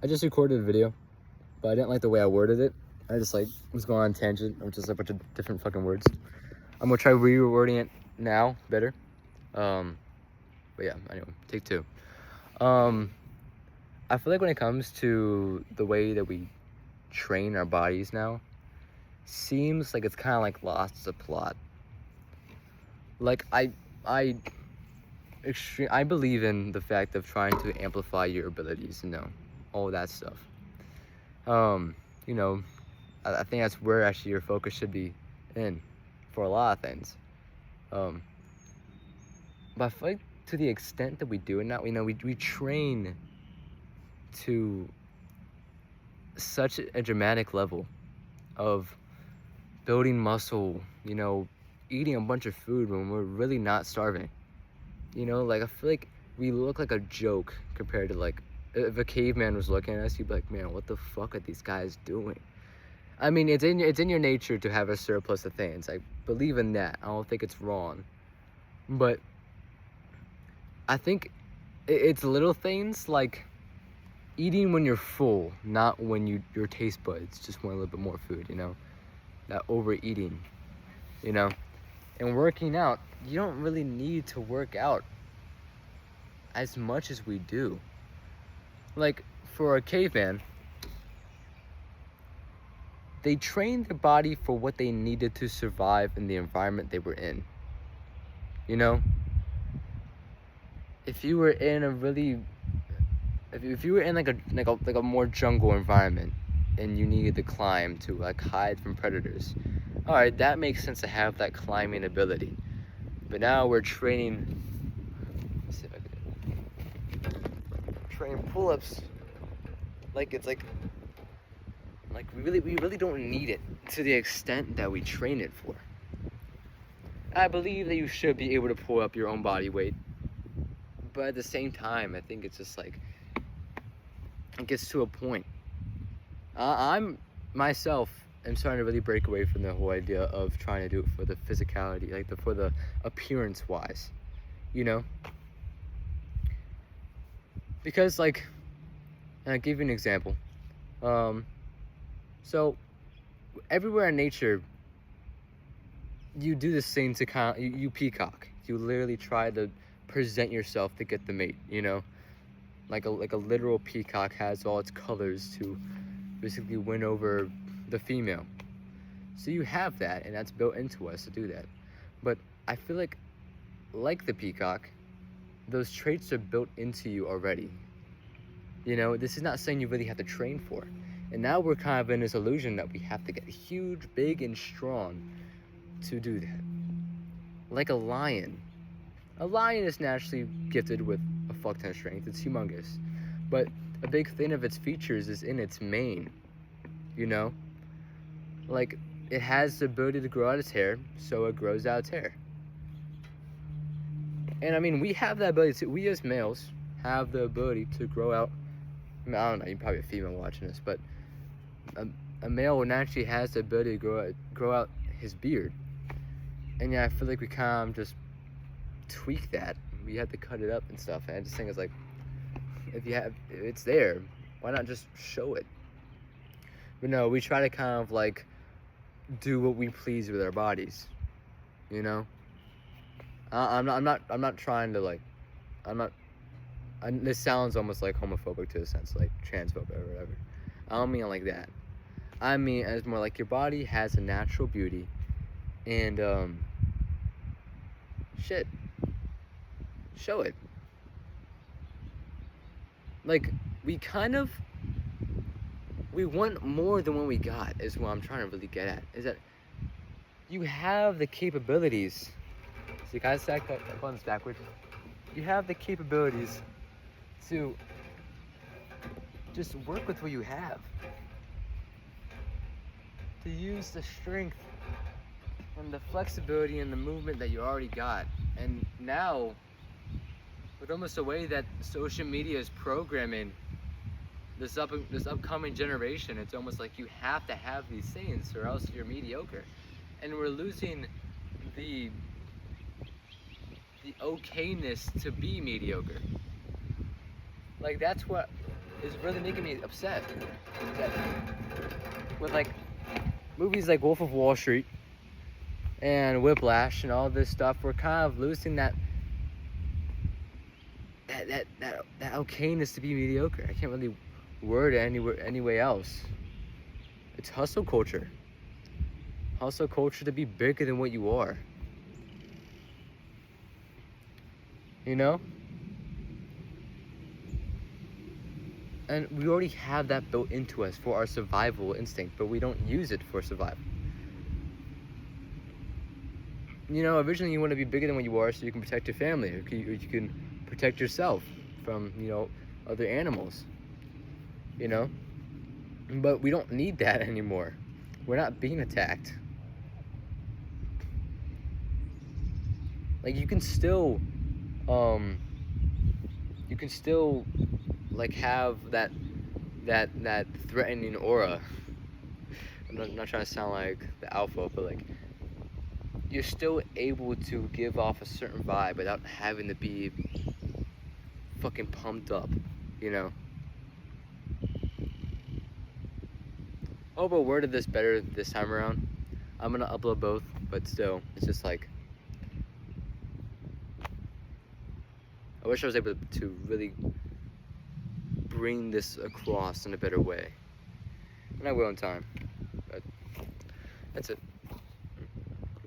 I just recorded a video, but I didn't like the way I worded it. I just like was going on a tangent of just a bunch of different fucking words. I'm gonna try rewording it now better. But yeah, anyway, take two. I feel like when it comes to the way that we train our bodies now, seems like it's kind of like lost as a plot. Like I believe in the fact of trying to amplify your abilities, all that stuff. You know, I think that's where actually your focus should be in for a lot of things. But I feel like to the extent that we do it now, we train to such a dramatic level of building muscle, eating a bunch of food when we're really not starving. Like I feel like we look like a joke compared to like if a caveman was looking at us, you'd be like, man, what the fuck are these guys doing? I mean, it's in your nature to have a surplus of things. I believe in that. I don't think it's wrong. But I think it's little things like eating when you're full, not when your taste buds just want a little bit more food, that overeating, and working out. You don't really need to work out as much as we do. Like for a caveman, they trained their body for what they needed to survive in the environment they were in. If you were in a really, if you were in like a more jungle environment and you needed to climb to like hide from predators, all right, that makes sense to have that climbing ability. But now we're training. Let's see if I can train pull-ups. Like it's like we really don't need it to the extent that we train it for. I believe that you should be able to pull up your own body weight, but at the same time, I think it's just like it gets to a point. I'm myself am starting to really break away from the whole idea of trying to do it for the physicality, like for the appearance wise, because like, and I'll give you an example. So everywhere in nature, you do this thing to kind of, you peacock. You literally try to present yourself to get the mate, like a literal peacock has all its colors to basically win over the female. So you have that, and that's built into us to do that. But I feel like the peacock, those traits are built into you already. This is not saying you really have to train for it. And now we're kind of in this illusion that we have to get huge, big, and strong to do that. Like a lion. A lion is naturally gifted with a fuck ton of strength. It's humongous. But a big thing of its features is in its mane. Like, it has the ability to grow out its hair, so it grows out its hair. And I mean, we have that ability to, we as males have the ability to grow out, I don't know, you're probably a female watching this, but a male naturally has the ability to grow out his beard. And yeah, I feel like we kind of just tweak that. We have to cut it up and stuff. And I just think it's like, if it's there, why not just show it? But no, we try to kind of like do what we please with our bodies. I'm not trying to like, this sounds almost like homophobic to a sense, like transphobic or whatever. I don't mean it like that. I mean as more like your body has a natural beauty, and shit, show it. Like we want more than what we got, is what I'm trying to really get at. Is that you have the capabilities. See, can I stack that buttons backwards? You have the capabilities to just work with what you have. To use the strength and the flexibility and the movement that you already got. And now, with almost the way that social media is programming this upcoming generation, it's almost like you have to have these things or else you're mediocre. And we're losing the okayness to be mediocre. Like that's what is really making me upset. That with like movies like Wolf of Wall Street and Whiplash and all this stuff, we're kind of losing that okayness to be mediocre. I can't really word it any way else. It's hustle culture. Hustle culture to be bigger than what you are. You know? And we already have that built into us for our survival instinct, but we don't use it for survival. You know, originally you want to be bigger than what you are so you can protect your family, or you can protect yourself from, you know, other animals. You know? But we don't need that anymore. We're not being attacked. Like you can still like have that threatening aura. I'm not trying to sound like the alpha, but like you're still able to give off a certain vibe without having to be fucking pumped up, you know. Hope I worded this better this time around. I'm gonna upload both, but still, it's just like I wish I was able to really bring this across in a better way. And I will in time. But that's it.